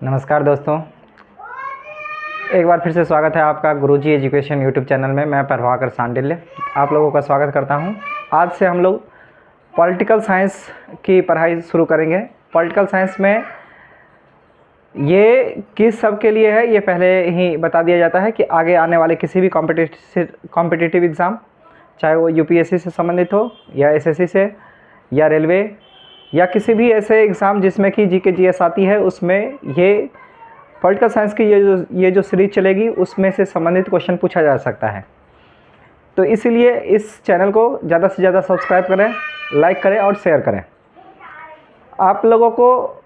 नमस्कार दोस्तों, एक बार फिर से स्वागत है आपका गुरुजी एजुकेशन यूट्यूब चैनल में। मैं प्रभाकर सांडिल्य आप लोगों का स्वागत करता हूं। आज से हम लोग पॉलिटिकल साइंस की पढ़ाई शुरू करेंगे। पॉलिटिकल साइंस में ये किस सब के लिए है ये पहले ही बता दिया जाता है कि आगे आने वाले किसी भी कॉम्पिटिटिव एग्ज़ाम, चाहे वो यूपीएससी से संबंधित हो या एसएससी से या रेलवे या किसी भी ऐसे एग्ज़ाम जिसमें कि जीके जीएस आती है, उसमें ये पॉलिटिकल साइंस की ये जो सीरीज चलेगी उसमें से संबंधित क्वेश्चन पूछा जा सकता है। तो इसीलिए इस चैनल को ज़्यादा से ज़्यादा सब्सक्राइब करें, लाइक करें और शेयर करें। आप लोगों को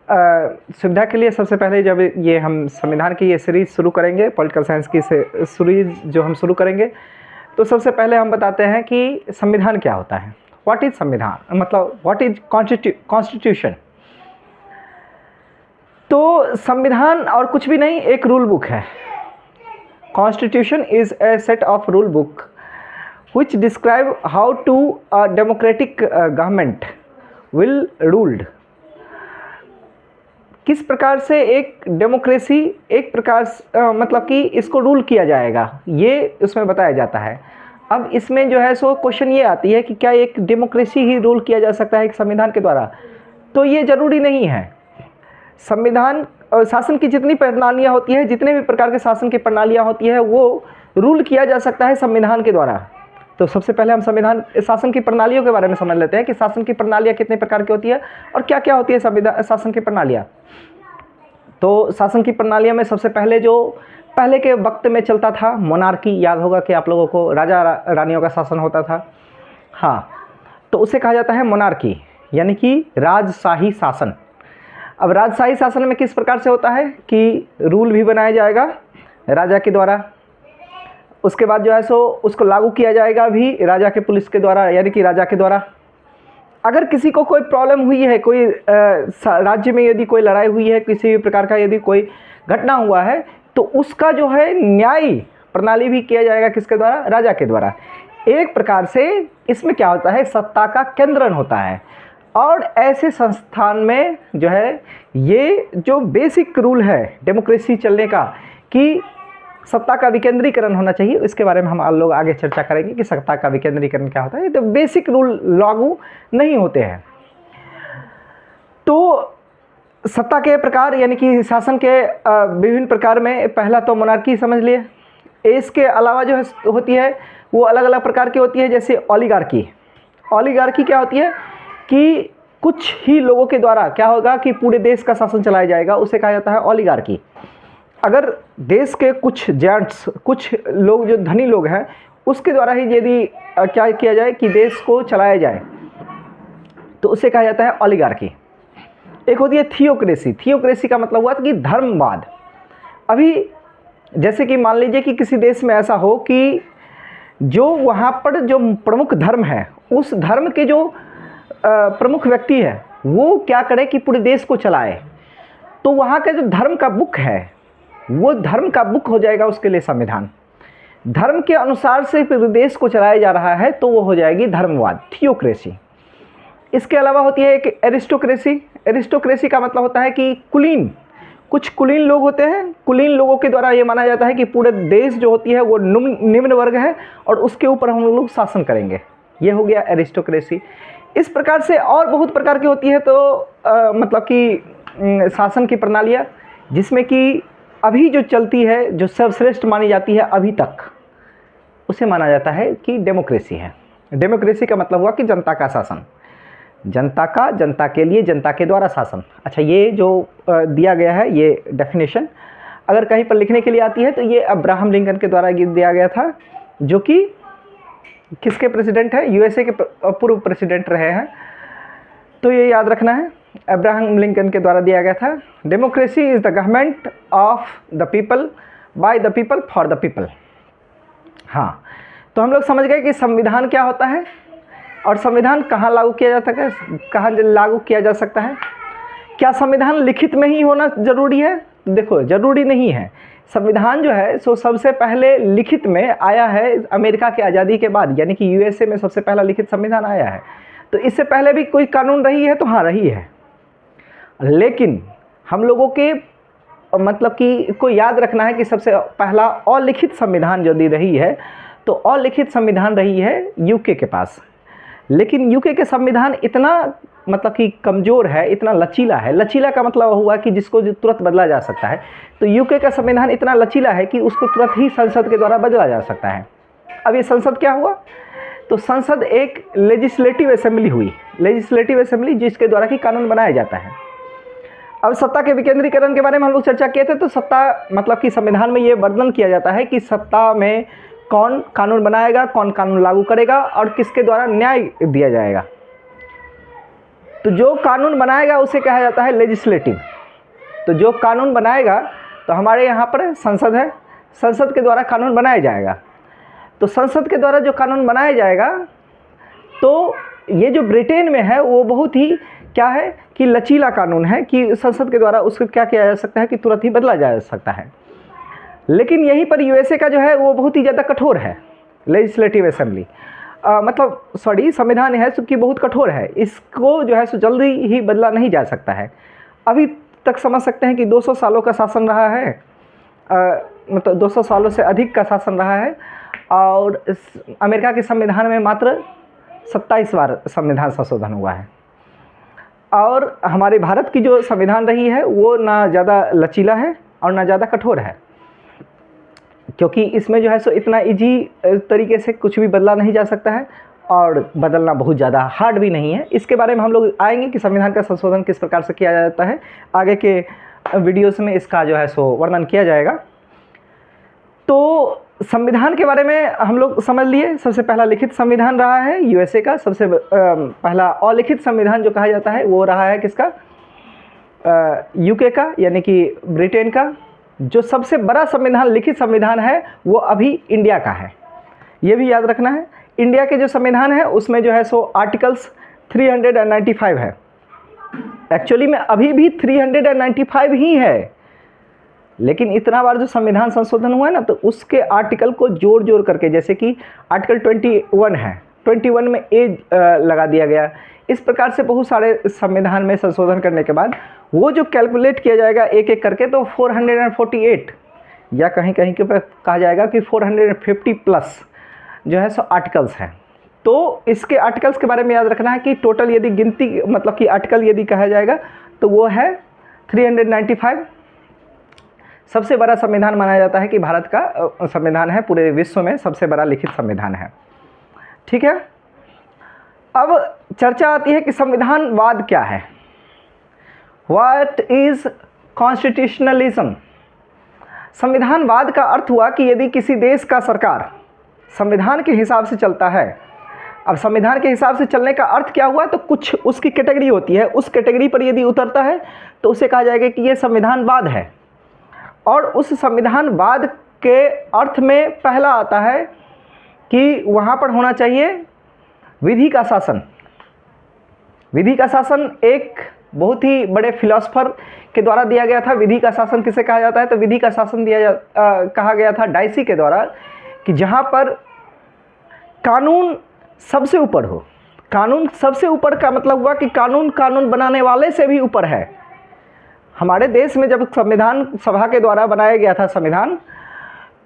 सुविधा के लिए सबसे पहले जब ये हम संविधान की ये सीरीज़ शुरू करेंगे, पॉलिटिकल साइंस की सीरीज़ जो हम शुरू करेंगे, तो सबसे पहले हम बताते हैं कि संविधान क्या होता है। व्हाट इज़ संविधान, मतलब व्हाट इज कॉन्स्टिट्यूशन। तो संविधान और कुछ भी नहीं, एक रूल बुक है। Constitution is a set of rule book which describe how to a democratic government will ruled. किस प्रकार से एक डेमोक्रेसी एक प्रकार मतलब कि इसको रूल किया जाएगा, ये उसमें बताया जाता है। अब इसमें जो है सो क्वेश्चन ये आती है कि क्या एक डेमोक्रेसी ही रूल किया जा सकता है एक संविधान के द्वारा? तो ये ज़रूरी नहीं है। संविधान शासन की जितनी प्रणालियाँ होती है, जितने भी प्रकार के शासन की प्रणालियाँ होती है, वो रूल किया जा सकता है संविधान के द्वारा। तो सबसे पहले हम संविधान शासन की प्रणालियों के बारे में समझ लेते हैं कि शासन की प्रणालियाँ कितने प्रकार की होती है और क्या क्या होती है संविधान शासन की प्रणालियाँ। तो शासन की प्रणालियों में सबसे पहले जो पहले के वक्त में चलता था, मोनार्की, याद होगा कि आप लोगों को राजा रानियों का शासन होता था। हाँ, तो उसे कहा जाता है मोनार्की, यानी कि राजशाही शासन। अब राजशाही शासन में किस प्रकार से होता है कि रूल भी बनाया जाएगा राजा के द्वारा, उसके बाद जो है सो उसको लागू किया जाएगा भी राजा के पुलिस के द्वारा, यानी कि राजा के द्वारा। अगर किसी को कोई प्रॉब्लम हुई है, कोई राज्य में यदि कोई लड़ाई हुई है, किसी भी प्रकार का यदि कोई घटना हुआ है, तो उसका जो है न्याय प्रणाली भी किया जाएगा किसके द्वारा? राजा के द्वारा। एक प्रकार से इसमें क्या होता है, सत्ता का केंद्रण होता है। और ऐसे संस्थान में जो है ये जो बेसिक रूल है डेमोक्रेसी चलने का कि सत्ता का विकेंद्रीकरण होना चाहिए, इसके बारे में हम लोग आगे चर्चा करेंगे कि सत्ता का विकेंद्रीकरण क्या होता है। तो बेसिक रूल लागू नहीं होते हैं। तो सत्ता के प्रकार यानी कि शासन के विभिन्न प्रकार में पहला तो मोनार्की समझ लिए। इसके अलावा जो है होती है वो अलग अलग प्रकार की होती है, जैसे ओलिगार्की। ओलिगार्की क्या होती है कि कुछ ही लोगों के द्वारा क्या होगा कि पूरे देश का शासन चलाया जाएगा, उसे कहा जाता है ओलिगार्की। अगर देश के कुछ जेंट्स, कुछ लोग जो धनी लोग हैं, उसके द्वारा ही यदि क्या किया जाए कि देश को चलाया जाए, तो उसे कहा जाता है ओलिगार्की। एक होती है थियोक्रेसी। थियोक्रेसी का मतलब हुआ कि धर्मवाद। अभी जैसे कि मान लीजिए कि किसी देश में ऐसा हो कि जो वहाँ पर जो प्रमुख धर्म है, उस धर्म के जो प्रमुख व्यक्ति है वो क्या करे कि पूरे देश को चलाए, तो वहाँ का जो धर्म का बुक है वो धर्म का बुक हो जाएगा उसके लिए संविधान। धर्म के अनुसार से फिर देश को चलाया जा रहा है तो वो हो जाएगी धर्मवाद, थियोक्रेसी। इसके अलावा होती है एक एरिस्टोक्रेसी। एरिस्टोक्रेसी का मतलब होता है कि कुलीन, कुछ कुलीन लोग होते हैं, कुलीन लोगों के द्वारा ये माना जाता है कि पूरे देश जो होती है वो निम्न वर्ग है और उसके ऊपर हम लोग शासन करेंगे, ये हो गया एरिस्टोक्रेसी। इस प्रकार से और बहुत प्रकार की होती है। तो मतलब कि शासन की प्रणालियाँ जिसमें कि अभी जो चलती है, जो सर्वश्रेष्ठ मानी जाती है अभी तक, उसे माना जाता है कि डेमोक्रेसी है। डेमोक्रेसी का मतलब हुआ कि जनता का शासन, जनता का, जनता के लिए, जनता के द्वारा शासन। अच्छा, ये जो दिया गया है ये डेफिनेशन अगर कहीं पर लिखने के लिए आती है तो ये अब्राहम लिंकन के द्वारा दिया गया था, जो कि किसके प्रेसिडेंट है? यूएसए के पूर्व प्रेसिडेंट रहे हैं। तो ये याद रखना है, अब्राहम लिंकन के द्वारा दिया गया था। Democracy is the government of the people, by the people, for the people. हाँ, तो हम लोग समझ गए कि संविधान क्या होता है और संविधान कहाँ लागू किया जाता है, कहाँ लागू किया जा सकता है। क्या संविधान लिखित में ही होना ज़रूरी है? देखो, ज़रूरी नहीं है। संविधान जो है सो सबसे पहले लिखित में आया है अमेरिका की आज़ादी के बाद, यानी कि यूएसए में सबसे पहला लिखित संविधान आया है। तो इससे पहले भी कोई कानून रही है? तो हाँ, रही है। लेकिन हम लोगों के मतलब कि को याद रखना है कि सबसे पहला अलिखित संविधान जो दी रही है, तो अलिखित संविधान रही है यूके के पास। लेकिन यूके के संविधान इतना मतलब कि कमज़ोर है, इतना लचीला है। लचीला का मतलब हुआ कि जिसको जो तुरंत बदला जा सकता है। तो यूके का संविधान इतना लचीला है कि उसको तुरंत ही संसद के द्वारा बदला जा सकता है। अब ये संसद क्या हुआ, तो संसद एक लेजिस्लेटिव असेंबली हुई, लेजिस्लेटिव असेंबली जिसके द्वारा कि कानून बनाया जाता है। अब सत्ता के विकेंद्रीकरण के बारे में हम लोग चर्चा किए थे। तो सत्ता मतलब कि संविधान में ये वर्णन किया जाता है कि सत्ता में कौन कानून बनाएगा, कौन कानून लागू करेगा और किसके द्वारा न्याय दिया जाएगा। तो जो कानून बनाएगा उसे कहा जाता है लेजिस्लेटिव। तो जो कानून बनाएगा, तो हमारे यहाँ पर संसद है, संसद के द्वारा कानून बनाया जाएगा। तो संसद के द्वारा जो कानून बनाया जाएगा, तो ये जो ब्रिटेन में है वो बहुत ही क्या है कि लचीला कानून है कि संसद के द्वारा उसको क्या किया जा सकता है कि तुरंत ही बदला जा सकता है। लेकिन यहीं पर यूएसए का जो है वो बहुत ही ज़्यादा कठोर है। लेजिस्लेटिव असेंबली मतलब संविधान है कि बहुत कठोर है, इसको जो है सो जल्दी ही बदला नहीं जा सकता है। अभी तक समझ सकते हैं कि 200 सालों का शासन रहा है, मतलब 200 सालों से अधिक का शासन रहा है। और अमेरिका के संविधान में मात्र 27 बार संविधान संशोधन हुआ है। और हमारे भारत की जो संविधान रही है वो ना ज़्यादा लचीला है और ना ज़्यादा कठोर है, क्योंकि इसमें जो है सो इतना इजी तरीके से कुछ भी बदला नहीं जा सकता है और बदलना बहुत ज़्यादा हार्ड भी नहीं है। इसके बारे में हम लोग आएंगे कि संविधान का संशोधन किस प्रकार से किया जाता है। आगे के वीडियोस में इसका जो है सो वर्णन किया जाएगा। तो संविधान के बारे में हम लोग समझ लिए। सबसे पहला लिखित संविधान रहा है यूएसए का। सबसे पहला अलिखित संविधान जो कहा जाता है वो रहा है किसका, यूके का, यानी कि ब्रिटेन का। जो सबसे बड़ा संविधान लिखित संविधान है वो अभी इंडिया का है, ये भी याद रखना है। इंडिया के जो संविधान है उसमें जो है सो आर्टिकल्स 395 है। एक्चुअली में अभी भी 395 ही है, लेकिन इतना बार जो संविधान संशोधन हुआ है ना, तो उसके आर्टिकल को जोड़ करके, जैसे कि आर्टिकल 21 है, 21 में एज लगा दिया गया। इस प्रकार से बहुत सारे संविधान में संशोधन करने के बाद वो जो कैलकुलेट किया जाएगा एक एक करके, तो 448 या कहीं कहीं के पर कहा जाएगा कि 450 प्लस जो है सो आर्टिकल्स हैं। तो इसके आर्टिकल्स के बारे में याद रखना है कि टोटल यदि गिनती मतलब कि आर्टिकल यदि कहा जाएगा तो वो है 395। सबसे बड़ा संविधान माना जाता है कि भारत का संविधान है, पूरे विश्व में सबसे बड़ा लिखित संविधान है। ठीक है, अब चर्चा आती है कि संविधानवाद क्या है। What is constitutionalism. संविधानवाद का अर्थ हुआ कि यदि किसी देश का सरकार संविधान के हिसाब से चलता है। अब संविधान के हिसाब से चलने का अर्थ क्या हुआ, तो कुछ उसकी कैटेगरी होती है, उस कैटेगरी पर यदि उतरता है तो उसे कहा जाएगा कि ये संविधानवाद है। और उस संविधानवाद के अर्थ में पहला आता है कि वहाँ पर होना चाहिए विधि का शासन। विधि का शासन एक बहुत ही बड़े फिलोसफर के द्वारा दिया गया था। विधि का शासन किसे कहा जाता है, तो विधि का शासन कहा गया था डाइसी के द्वारा, कि जहाँ पर कानून सबसे ऊपर हो। कानून सबसे ऊपर का मतलब हुआ कि कानून बनाने वाले से भी ऊपर है। हमारे देश में जब संविधान सभा के द्वारा बनाया गया था संविधान,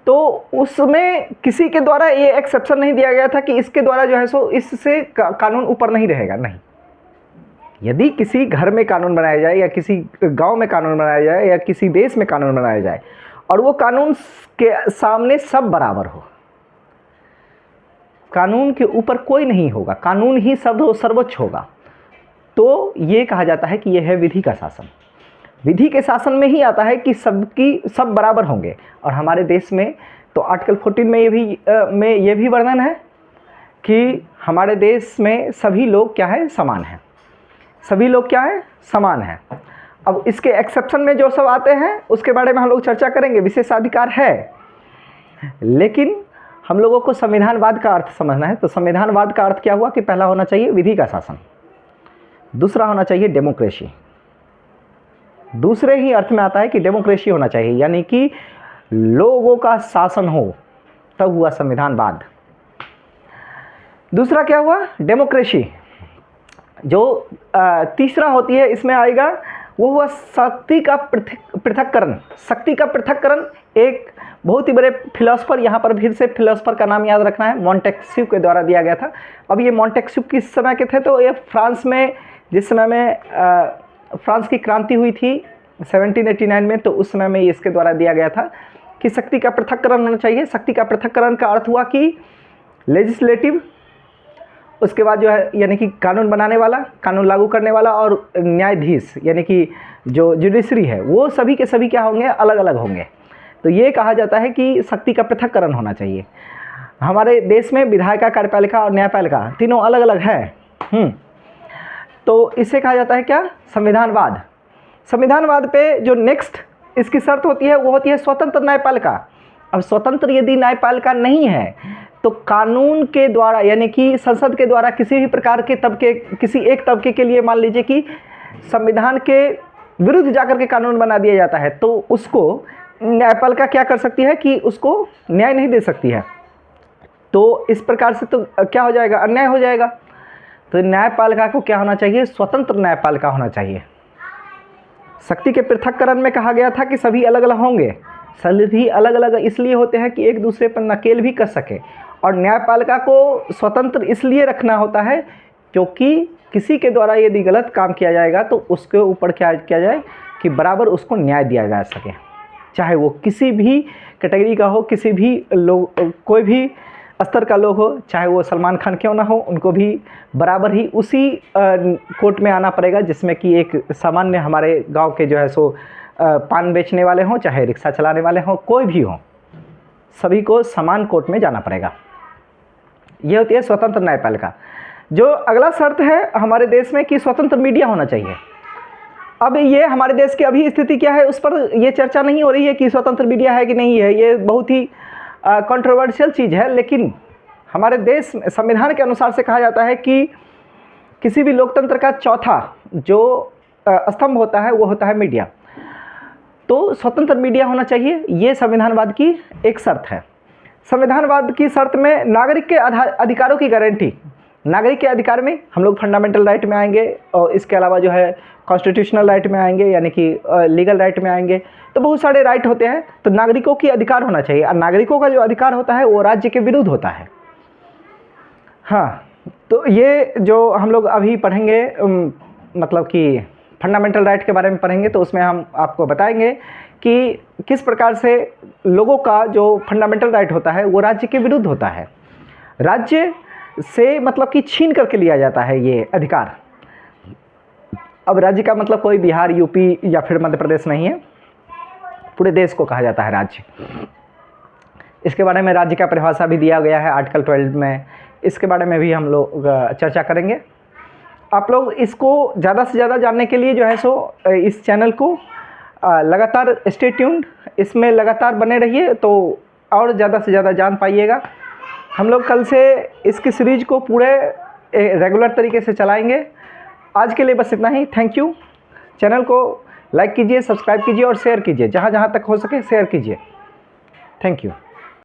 तो उसमें किसी के द्वारा ये एक्सेप्शन नहीं दिया गया था कि इसके द्वारा जो है सो इससे कानून ऊपर नहीं रहेगा। नहीं, यदि किसी घर में कानून बनाया जाए या किसी गांव में कानून बनाया जाए या किसी देश में कानून बनाया जाए और वो कानून के सामने सब बराबर हो, कानून के ऊपर कोई नहीं होगा, कानून ही सर्वोच्च होगा, तो ये कहा जाता है कि यह है विधि का शासन। विधि के शासन में ही आता है कि सब बराबर होंगे। और हमारे देश में तो आर्टिकल 14 में ये भी वर्णन है कि हमारे देश में सभी लोग क्या है, समान हैं। सभी लोग क्या है, समान हैं। अब इसके एक्सेप्शन में जो सब आते हैं उसके बारे में हम लोग चर्चा करेंगे, विशेषाधिकार है। लेकिन हम लोगों को संविधानवाद का अर्थ समझना है। तो संविधानवाद का अर्थ क्या हुआ कि पहला होना चाहिए विधि का शासन, दूसरा होना चाहिए डेमोक्रेसी। दूसरे ही अर्थ में आता है कि डेमोक्रेसी होना चाहिए, यानी कि लोगों का शासन हो, तब हुआ संविधानवाद। दूसरा क्या हुआ, डेमोक्रेसी। जो तीसरा होती है इसमें आएगा वो हुआ शक्ति का पृथक्करण। शक्ति का पृथक्करण एक बहुत ही बड़े फिलोसफर, यहाँ पर फिर से फिलोसफर का नाम याद रखना है, मोंटेस्क्यू के द्वारा दिया गया था। अब ये मोंटेस्क्यू किस समय के थे, तो ये फ्रांस में, जिस समय में फ्रांस की क्रांति हुई थी 1789 में, तो उस समय में इसके द्वारा दिया गया था कि शक्ति का पृथक्करण होना चाहिए। शक्ति का पृथक्करण का अर्थ हुआ कि लेजिस्लेटिव, उसके बाद जो है यानी कि कानून बनाने वाला, कानून लागू करने वाला, और न्यायाधीश यानी कि जो जुडिशरी है, वो सभी के सभी क्या होंगे, अलग अलग होंगे। तो ये कहा जाता है कि शक्ति का पृथक्करण होना चाहिए। हमारे देश में विधायिका, कार्यपालिका और न्यायपालिका तीनों अलग अलग है। तो इसे कहा जाता है क्या, संविधानवाद। संविधानवाद पे जो नेक्स्ट इसकी शर्त होती है वो होती है स्वतंत्र न्यायपालिका। अब स्वतंत्र यदि न्यायपालिका नहीं है तो कानून के द्वारा यानी कि संसद के द्वारा किसी भी प्रकार के तबके, किसी एक तबके के लिए मान लीजिए कि संविधान के विरुद्ध जाकर के कानून बना दिया जाता है, तो उसको न्यायपालिका क्या कर सकती है कि उसको न्याय नहीं दे सकती है। तो इस प्रकार से तो क्या हो जाएगा, अन्याय हो जाएगा। तो न्यायपालिका को क्या होना चाहिए, स्वतंत्र न्यायपालिका होना चाहिए। शक्ति के पृथक्करण में कहा गया था कि सभी अलग अलग होंगे। सभी अलग अलग इसलिए होते हैं कि एक दूसरे पर नकेल भी कर सके, और न्यायपालिका को स्वतंत्र इसलिए रखना होता है क्योंकि किसी के द्वारा यदि गलत काम किया जाएगा तो उसके ऊपर क्या किया जाए कि बराबर उसको न्याय दिया जा सके, चाहे वो किसी भी कैटेगरी का हो, किसी भी लोग, कोई भी स्तर का लोग हो, चाहे वो सलमान खान क्यों ना हो, उनको भी बराबर ही उसी कोर्ट में आना पड़ेगा जिसमें कि एक सामान्य हमारे गांव के जो है सो पान बेचने वाले हों, चाहे रिक्शा चलाने वाले हों, कोई भी हो, सभी को समान कोर्ट में जाना पड़ेगा। ये होती है स्वतंत्र न्यायपालिका। जो अगला शर्त है हमारे देश में कि स्वतंत्र मीडिया होना चाहिए। अब ये हमारे देश की अभी स्थिति क्या है उस पर ये चर्चा नहीं हो रही है कि स्वतंत्र मीडिया है कि नहीं है, ये बहुत ही कंट्रोवर्शियल चीज़ है। लेकिन हमारे देश संविधान के अनुसार से कहा जाता है कि किसी भी लोकतंत्र का चौथा जो स्तंभ होता है वो होता है मीडिया। तो स्वतंत्र मीडिया होना चाहिए, ये संविधानवाद की एक शर्त है। संविधानवाद की शर्त में नागरिक के अधिकारों की गारंटी। नागरिक के अधिकार में हम लोग फंडामेंटल राइट में आएंगे, और इसके अलावा जो है कॉन्स्टिट्यूशनल राइट में आएंगे, यानी कि लीगल राइट में आएंगे। तो बहुत सारे राइट होते हैं। तो नागरिकों की अधिकार होना चाहिए, और नागरिकों का जो अधिकार होता है वो राज्य के विरुद्ध होता है। हाँ, तो ये जो हम लोग अभी पढ़ेंगे मतलब कि फंडामेंटल राइट के बारे में पढ़ेंगे, तो उसमें हम आपको बताएंगे कि किस प्रकार से लोगों का जो फंडामेंटल राइट होता है वो राज्य के विरुद्ध होता है। राज्य से मतलब कि छीन करके लिया जाता है ये अधिकार। अब राज्य का मतलब कोई बिहार, यूपी या फिर मध्य प्रदेश नहीं है, पूरे देश को कहा जाता है राज्य। इसके बारे में राज्य का परिभाषा भी दिया गया है आर्टिकल 12 में, इसके बारे में भी हम लोग चर्चा करेंगे। आप लोग इसको ज़्यादा से ज़्यादा जानने के लिए जो है सो इस चैनल को लगातार स्टे ट्यून्ड, इसमें लगातार बने रहिए, तो और ज़्यादा से ज़्यादा जान पाइएगा। हम लोग कल से इसकी सीरीज को पूरे रेगुलर तरीके से चलाएंगे। आज के लिए बस इतना ही। Thank you. चैनल को लाइक कीजिए, सब्सक्राइब कीजिए और शेयर कीजिए, जहाँ जहाँ तक हो सके शेयर कीजिए। Thank you.